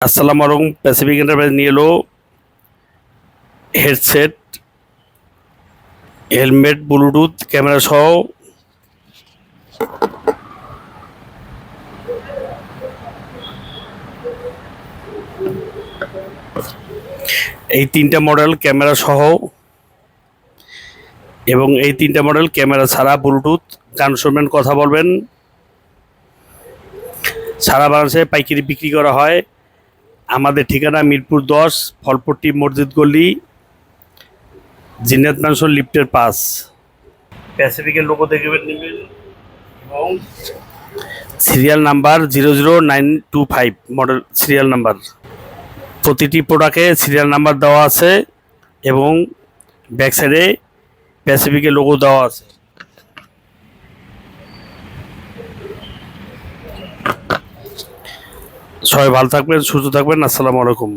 আসসালামু আলাইকুম। Pacific enterprise নিয়ে এলো হেডসেট, হেলমেট, ব্লুটুথ ক্যামেরা সহ এই তিনটা মডেল ক্যামেরা সহ এবং এই তিনটা মডেল ক্যামেরা ছাড়া ব্লুটুথ গান শুনবেন, কথা বলবেন। সারা বাংলাদেশে পাইকারি বিক্রি করা হয়। আমাদের ঠিকানা মিরপুর 10, ফলপট্টি মসজিদ গলি, জিন্নাত ম্যানশন লিফটের পাস। প্যাসিফিকের লোগো দেখবেন নেবেন এবং serial number 00925 model serial number. প্রতিটি প্রোডাক্টে সিরিয়াল নাম্বার দেওয়া আছে এবং ব্যাক সাইডে প্যাসিফিকের লোগো দেওয়া আছে। সবাই ভালো থাকবেন, সুস্থ থাকবেন। আসসালামু আলাইকুম।